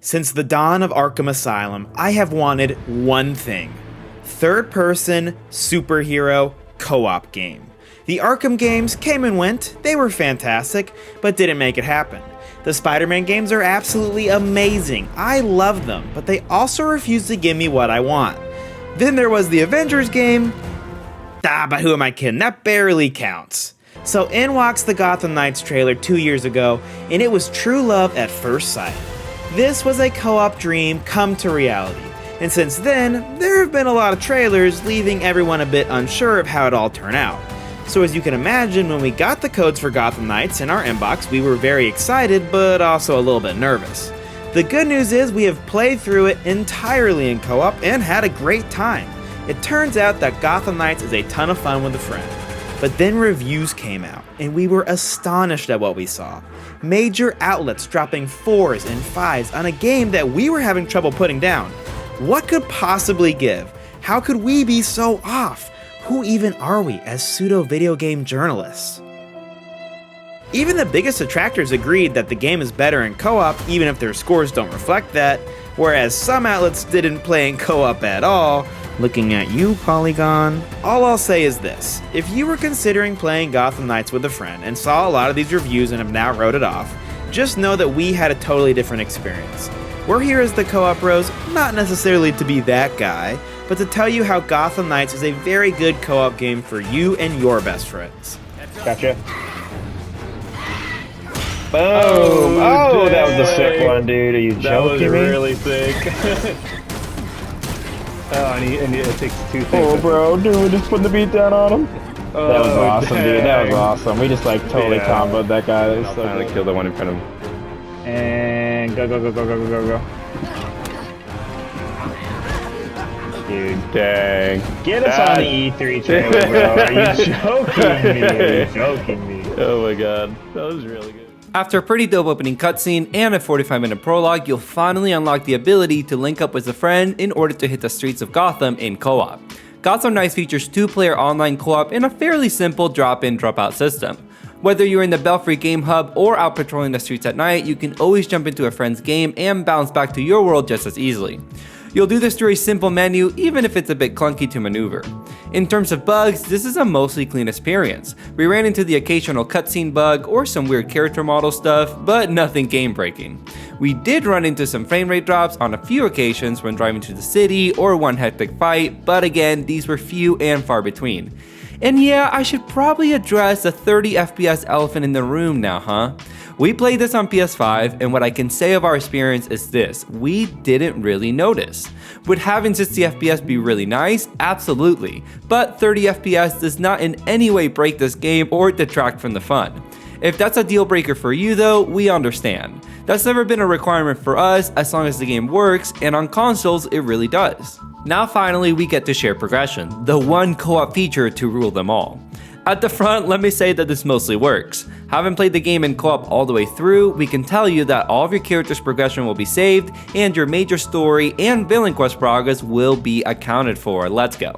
Since the dawn of Arkham Asylum, I have wanted one thing: third-person, superhero, co-op game. The Arkham games came and went, they were fantastic, but didn't make it happen. The Spider-Man games are absolutely amazing, I love them, but they also refuse to give me what I want. Then there was the Avengers game. But who am I kidding, that barely counts. So in walks the Gotham Knights trailer 2 years ago, and it was true love at first sight. This was a co-op dream come to reality, and since then, there have been a lot of trailers leaving everyone a bit unsure of how it all turned out. So as you can imagine, when we got the codes for Gotham Knights in our inbox, we were very excited, but also a little bit nervous. The good news is we have played through it entirely in co-op and had a great time. It turns out that Gotham Knights is a ton of fun with a friend. But then reviews came out, and we were astonished at what we saw. Major outlets dropping 4s and 5s on a game that we were having trouble putting down. What could possibly give? How could we be so off? Who even are we as pseudo-video game journalists? Even the biggest detractors agreed that the game is better in co-op, even if their scores don't reflect that, whereas some outlets didn't play in co-op at all. Looking at you, Polygon. All I'll say is this: if you were considering playing Gotham Knights with a friend and saw a lot of these reviews and have now wrote it off, just know that we had a totally different experience. We're here as the co-op bros, not necessarily to be that guy, but to tell you how Gotham Knights is a very good co-op game for you and your best friends. Gotcha. Boom! Oh, that was a sick one, dude. Are you joking me? That was really sick. Oh, and it takes 2 things. Oh, bro, dude, just putting the beat down on him. Oh, that was awesome, dang. dude. That was awesome. We just like totally comboed that guy. That was so finally good. killed the one in front of him. And go. Dude, Dang. get us on the E3 trailer, bro. Are you joking me? Oh my god. That was really good. After a pretty dope opening cutscene and a 45-minute prologue, you'll finally unlock the ability to link up with a friend in order to hit the streets of Gotham in co-op. Gotham Knights features 2-player online co-op in a fairly simple drop-in, drop-out system. Whether you're in the Belfry Game Hub or out patrolling the streets at night, you can always jump into a friend's game and bounce back to your world just as easily. You'll do this through a simple menu, even if it's a bit clunky to maneuver. In terms of bugs, this is a mostly clean experience. We ran into the occasional cutscene bug or some weird character model stuff, but nothing game breaking. We did run into some frame rate drops on a few occasions when driving to the city or one hectic fight, but again, these were few and far between. And yeah, I should probably address the 30 FPS elephant in the room now, huh? We played this on PS5, and what I can say of our experience is this: we didn't really notice. Would having 60 FPS be really nice? Absolutely, but 30 FPS does not in any way break this game or detract from the fun. If that's a deal breaker for you though, we understand. That's never been a requirement for us as long as the game works, and on consoles it really does. Now finally we get to share progression, the one co-op feature to rule them all. At the front, let me say that this mostly works. Having played the game in co-op all the way through, we can tell you that all of your character's progression will be saved, and your major story and villain quest progress will be accounted for. Let's go.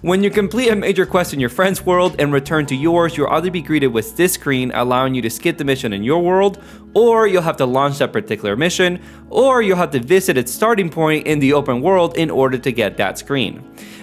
When you complete a major quest in your friend's world and return to yours, you'll either be greeted with this screen allowing you to skip the mission in your world, or you'll have to launch that particular mission, or you'll have to visit its starting point in the open world in order to get that screen.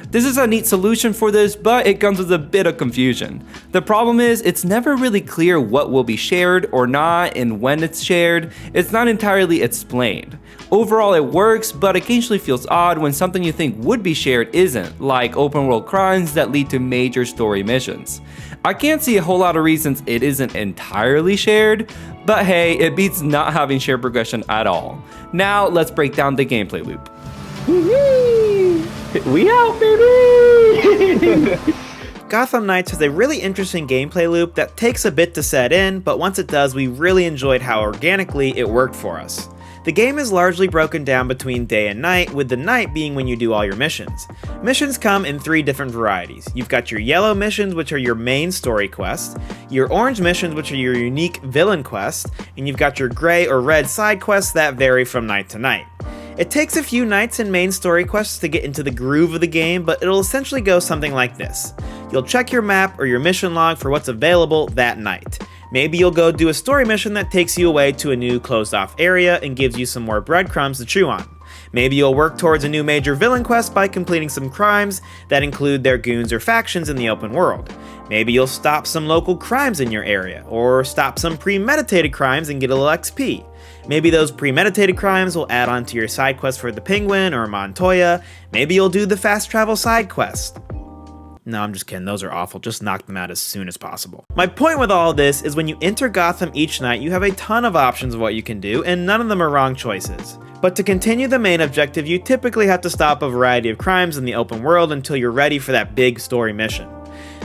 This is a neat solution for this, but it comes with a bit of confusion. The problem is, it's never really clear what will be shared or not, and when it's shared. It's not entirely explained. Overall it works, but occasionally feels odd when something you think would be shared isn't, like open world crimes that lead to major story missions. I can't see a whole lot of reasons it isn't entirely shared, but hey, it beats not having shared progression at all. Now let's break down the gameplay loop. We out, baby! Gotham Knights has a really interesting gameplay loop that takes a bit to set in, but once it does, we really enjoyed how organically it worked for us. The game is largely broken down between day and night, with the night being when you do all your missions. Missions come in 3 different varieties. You've got your yellow missions, which are your main story quests, your orange missions, which are your unique villain quests, and you've got your gray or red side quests that vary from night to night. It takes a few nights and main story quests to get into the groove of the game, but it'll essentially go something like this. You'll check your map or your mission log for what's available that night. Maybe you'll go do a story mission that takes you away to a new closed-off area and gives you some more breadcrumbs to chew on. Maybe you'll work towards a new major villain quest by completing some crimes that include their goons or factions in the open world. Maybe you'll stop some local crimes in your area, or stop some premeditated crimes and get a little XP. Maybe those premeditated crimes will add on to your side quest for the Penguin or Montoya. Maybe you'll do the fast travel side quest. No, I'm just kidding, those are awful, just knock them out as soon as possible. My point with all of this is when you enter Gotham each night, you have a ton of options of what you can do, and none of them are wrong choices. But to continue the main objective, you typically have to stop a variety of crimes in the open world until you're ready for that big story mission.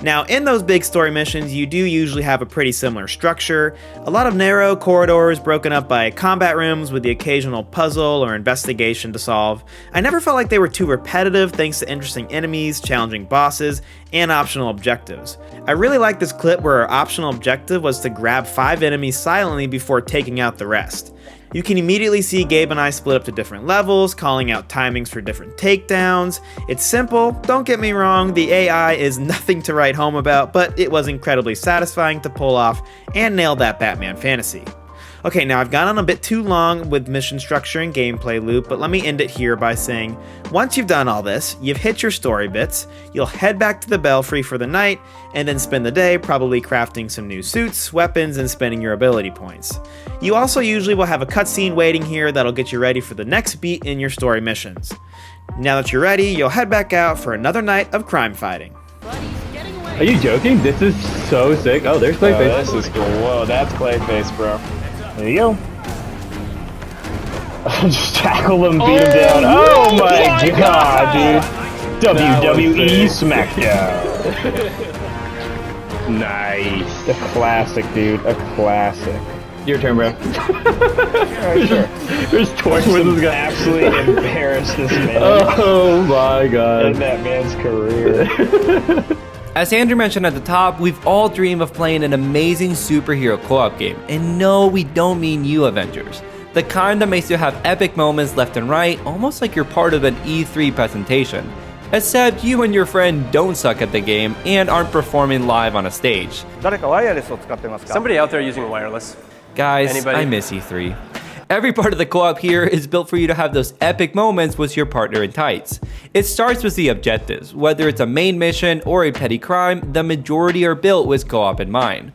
Now, in those big story missions, you do usually have a pretty similar structure, a lot of narrow corridors broken up by combat rooms with the occasional puzzle or investigation to solve. I never felt like they were too repetitive thanks to interesting enemies, challenging bosses, and optional objectives. I really like this clip where our optional objective was to grab 5 enemies silently before taking out the rest. You can immediately see Gabe and I split up to different levels, calling out timings for different takedowns. It's simple, don't get me wrong, the AI is nothing to write home about, but it was incredibly satisfying to pull off and nail that Batman fantasy. Okay, now I've gone on a bit too long with mission structure and gameplay loop, but let me end it here by saying, once you've done all this, you've hit your story bits, you'll head back to the Belfry for the night, and then spend the day probably crafting some new suits, weapons, and spending your ability points. You also usually will have a cutscene waiting here that'll get you ready for the next beat in your story missions. Now that you're ready, you'll head back out for another night of crime fighting. Are you joking? This is so sick. Oh, there's Clayface. This is cool. Whoa, that's Clayface, bro. There you go. Just tackle him, beat him down. Oh my god, dude. WWE SmackDown. Nice. A classic, dude. A classic. Your turn, bro. Alright, sure. There's torch with this guy. Absolutely embarrass this man. Oh my god. And that man's career. As Andrew mentioned at the top, we've all dreamed of playing an amazing superhero co-op game. And no, we don't mean you Avengers. The kind that makes you have epic moments left and right, almost like you're part of an E3 presentation. Except you and your friend don't suck at the game and aren't performing live on a stage. Somebody out there using wireless. Guys, Anybody? I miss E3. Every part of the co-op here is built for you to have those epic moments with your partner in tights. It starts with the objectives. Whether it's a main mission or a petty crime, the majority are built with co-op in mind.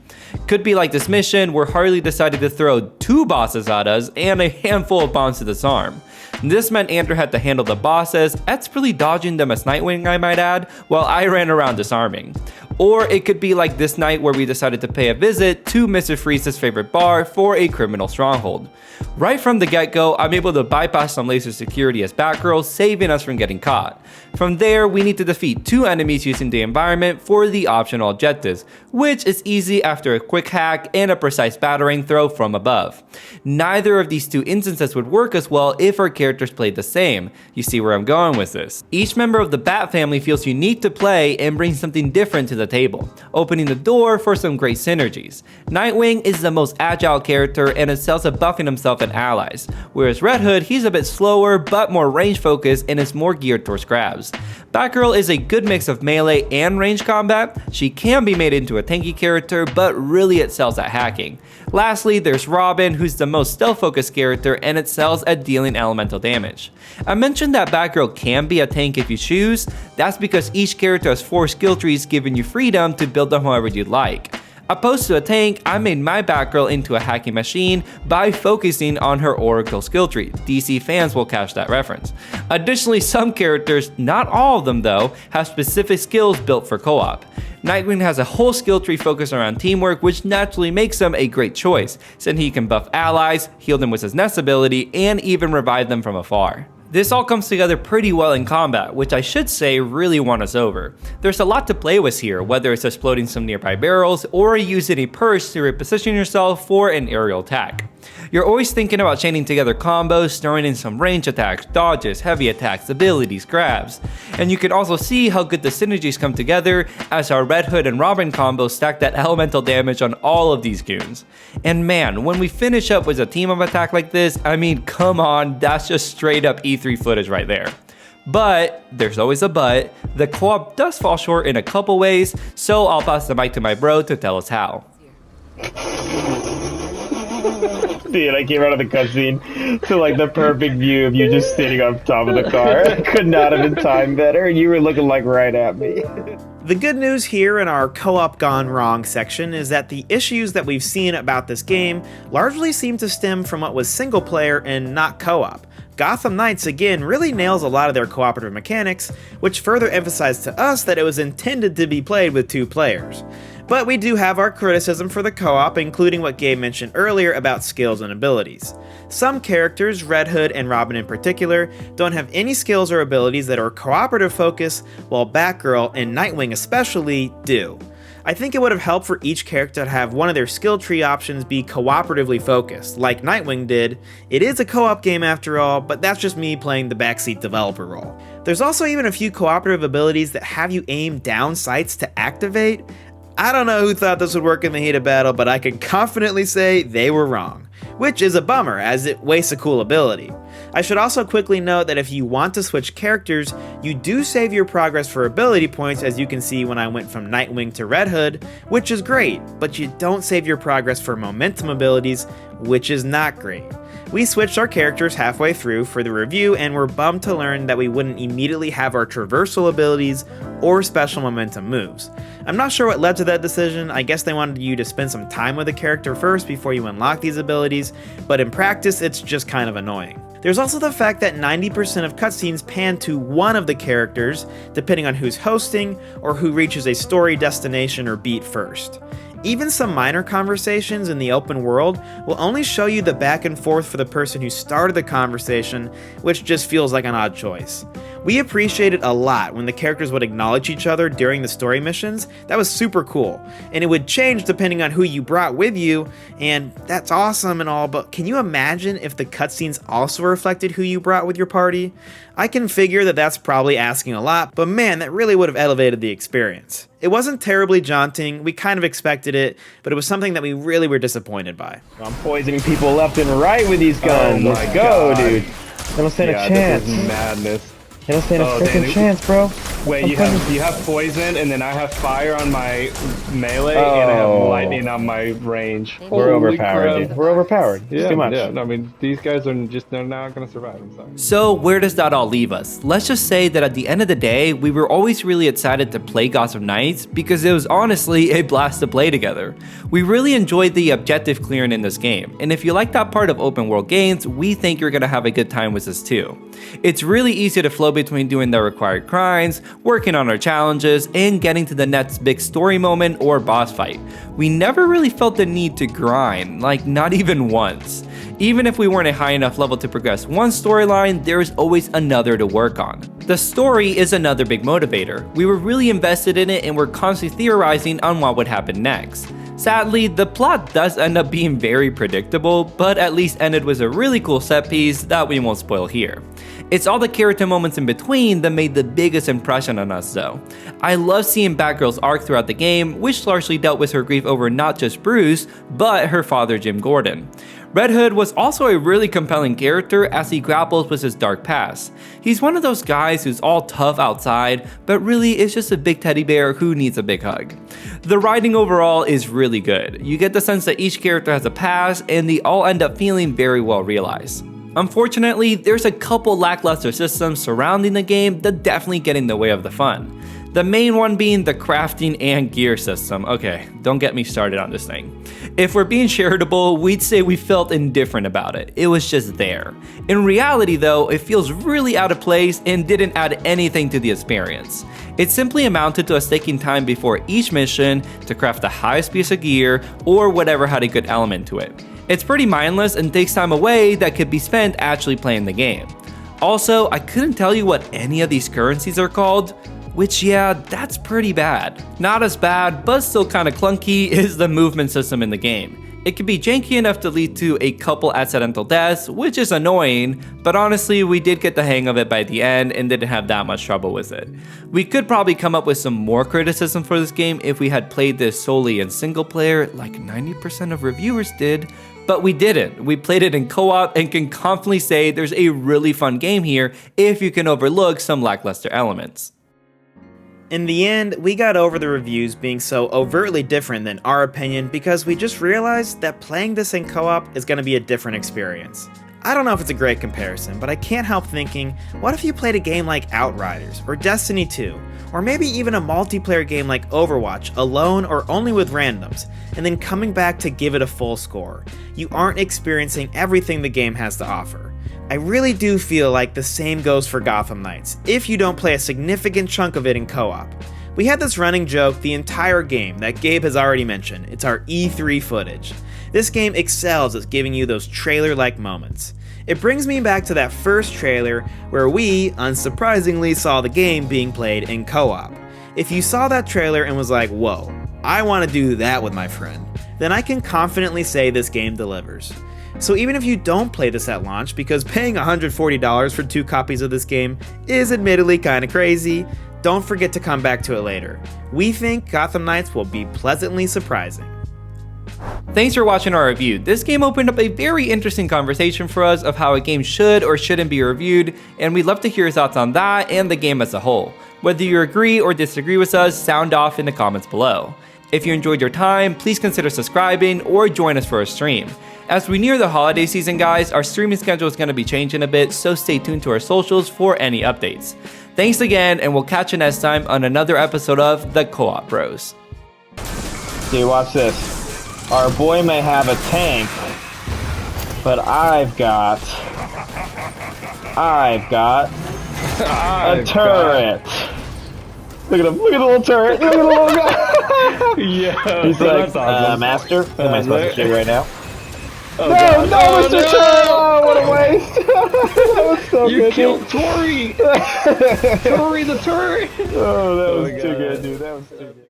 Could be like this mission where Harley decided to throw 2 bosses at us and a handful of bombs to disarm. This meant Andrew had to handle the bosses, expertly dodging them as Nightwing I might add, while I ran around disarming. Or it could be like this night where we decided to pay a visit to Mr. Freeze's favorite bar for a criminal stronghold. Right from the get-go, I'm able to bypass some laser security as Batgirl, saving us from getting caught. From there, we need to defeat 2 enemies using the environment for the optional objectives, which is easy after a quick hack and a precise battering throw from above. Neither of these 2 instances would work as well if our characters played the same. You see where I'm going with this. Each member of the Bat family feels unique to play and brings something different to the table, opening the door for some great synergies. Nightwing is the most agile character and excels at buffing himself and allies, whereas Red Hood, he's a bit slower but more range focused and is more geared towards grabs. Batgirl is a good mix of melee and range combat. She can be made into a tanky character but really excels at hacking. Lastly, there's Robin, who's the most stealth focused character and excels at dealing elemental damage. I mentioned that Batgirl can be a tank if you choose. That's because each character has 4 skill trees giving you freedom to build them however you'd like. Opposed to a tank, I made my Batgirl into a hacking machine by focusing on her Oracle skill tree. DC fans will catch that reference. Additionally, some characters, not all of them though, have specific skills built for co-op. Nightwing has a whole skill tree focused around teamwork, which naturally makes him a great choice, since he can buff allies, heal them with his Nest ability, and even revive them from afar. This all comes together pretty well in combat, which I should say really won us over. There's a lot to play with here, whether it's exploding some nearby barrels or using a purse to reposition yourself for an aerial attack. You're always thinking about chaining together combos, throwing in some range attacks, dodges, heavy attacks, abilities, grabs. And you can also see how good the synergies come together as our Red Hood and Robin combo stack that elemental damage on all of these goons. And man, when we finish up with a team up attack like this, I mean, come on, that's just straight up E3 footage right there. But, there's always a but, the co-op does fall short in a couple ways, so I'll pass the mic to my bro to tell us how. Dude, I came out of the cutscene to like the perfect view of you just sitting on top of the car. Could not have been timed better, and you were looking like right at me. The good news here in our co-op gone wrong section is that the issues that we've seen about this game largely seem to stem from what was single player and not co-op. Gotham Knights again really nails a lot of their cooperative mechanics, which further emphasized to us that it was intended to be played with 2 players. But we do have our criticism for the co-op, including what Gabe mentioned earlier about skills and abilities. Some characters, Red Hood and Robin in particular, don't have any skills or abilities that are cooperative focused, while Batgirl and Nightwing especially do. I think it would have helped for each character to have one of their skill tree options be cooperatively focused, like Nightwing did. It is a co-op game after all, but that's just me playing the backseat developer role. There's also even a few cooperative abilities that have you aim down sights to activate. I don't know who thought this would work in the heat of battle, but I can confidently say they were wrong, which is a bummer as it wastes a cool ability. I should also quickly note that if you want to switch characters, you do save your progress for ability points, as you can see when I went from Nightwing to Red Hood, which is great, but you don't save your progress for momentum abilities, which is not great. We switched our characters halfway through for the review and were bummed to learn that we wouldn't immediately have our traversal abilities or special momentum moves. I'm not sure what led to that decision. I guess they wanted you to spend some time with a character first before you unlock these abilities, but in practice it's just kind of annoying. There's also the fact that 90% of cutscenes pan to one of the characters, depending on who's hosting or who reaches a story destination or beat first. Even some minor conversations in the open world will only show you the back and forth for the person who started the conversation, which just feels like an odd choice. We appreciated a lot when the characters would acknowledge each other during the story missions. That was super cool, and it would change depending on who you brought with you, and that's awesome and all, but can you imagine if the cutscenes also reflected who you brought with your party? I can figure that that's probably asking a lot, but man, that really would have elevated the experience. It wasn't terribly jaunting, we kind of expected it, but it was something that we really were disappointed by. I'm poisoning people left and right with these guns. Oh Let's my go, God. dude. They don't stand a chance. This is madness. They don't stand a Oh, freaking Danny. chance, bro. Wait, I'm you have poison, and then I have fire on my melee, and I have Oh. lightning on my range. We're Holy overpowered, crap. dude. We're overpowered. It's Yeah, too much. yeah. I mean, these guys are they're not gonna survive. I'm sorry. So where does that all leave us? Let's just say that at the end of the day, we were always really excited to play Gotham Knights because it was honestly a blast to play together. We really enjoyed the objective clearing in this game, and if you like that part of open world games, we think you're gonna have a good time with this too. It's really easy to flow between doing the required grinds, working on our challenges, and getting to the next big story moment or boss fight. We never really felt the need to grind, like not even once. Even if we weren't a high enough level to progress one storyline, there is always another to work on. The story is another big motivator. We were really invested in it and were constantly theorizing on what would happen next. Sadly, the plot does end up being very predictable, but at least ended with a really cool set piece that we won't spoil here. It's all the character moments in between that made the biggest impression on us though. I love seeing Batgirl's arc throughout the game, which largely dealt with her grief over not just Bruce, but her father Jim Gordon. Red Hood was also a really compelling character as he grapples with his dark past. He's one of those guys who's all tough outside, but really is just a big teddy bear who needs a big hug. The writing overall is really good. You get the sense that each character has a past, and they all end up feeling very well realized. Unfortunately, there's a couple lackluster systems surrounding the game that definitely get in the way of the fun. The main one being the crafting and gear system. Okay, don't get me started on this thing. If we're being charitable, we'd say we felt indifferent about it. It was just there. In reality though, it feels really out of place and didn't add anything to the experience. It simply amounted to us taking time before each mission to craft the highest piece of gear or whatever had a good element to it. It's pretty mindless and takes time away that could be spent actually playing the game. Also, I couldn't tell you what any of these currencies are called, which yeah, that's pretty bad. Not as bad, but still kinda clunky is the movement system in the game. It can be janky enough to lead to a couple accidental deaths, which is annoying, but honestly we did get the hang of it by the end and didn't have that much trouble with it. We could probably come up with some more criticism for this game if we had played this solely in single player like 90% of reviewers did, but we didn't. We played it in co-op and can confidently say there's a really fun game here if you can overlook some lackluster elements. In the end, we got over the reviews being so overtly different than our opinion because we just realized that playing this in co-op is going to be a different experience. I don't know if it's a great comparison, but I can't help thinking, what if you played a game like Outriders, or Destiny 2, or maybe even a multiplayer game like Overwatch, alone or only with randoms, and then coming back to give it a full score? You aren't experiencing everything the game has to offer. I really do feel like the same goes for Gotham Knights, if you don't play a significant chunk of it in co-op. We had this running joke the entire game that Gabe has already mentioned. It's our E3 footage. This game excels at giving you those trailer-like moments. It brings me back to that first trailer where we, unsurprisingly, saw the game being played in co-op. If you saw that trailer and was like, whoa, I want to do that with my friend, then I can confidently say this game delivers. So even if you don't play this at launch, because paying $140 for 2 copies of this game is admittedly kinda crazy, don't forget to come back to it later. We think Gotham Knights will be pleasantly surprising. Thanks for watching our review. This game opened up a very interesting conversation for us of how a game should or shouldn't be reviewed, and we'd love to hear your thoughts on that and the game as a whole. Whether you agree or disagree with us, sound off in the comments below. If you enjoyed your time, please consider subscribing or join us for a stream. As we near the holiday season, guys, our streaming schedule is going to be changing a bit, so stay tuned to our socials for any updates. Thanks again, and we'll catch you next time on another episode of The Co-op Bros. Okay, watch this. Our boy may have a tank, but I've got a turret. Look at him, look at the little turret, look at the little guy. Yeah, he's like, that's awesome. Master, who am I supposed to shoot right now? Oh, no, God. no, Oh, Mr. no! Turret! Oh, what a waste! That was so You good. killed Tori! Tori the turret! Oh, that was too good, dude. That was too good.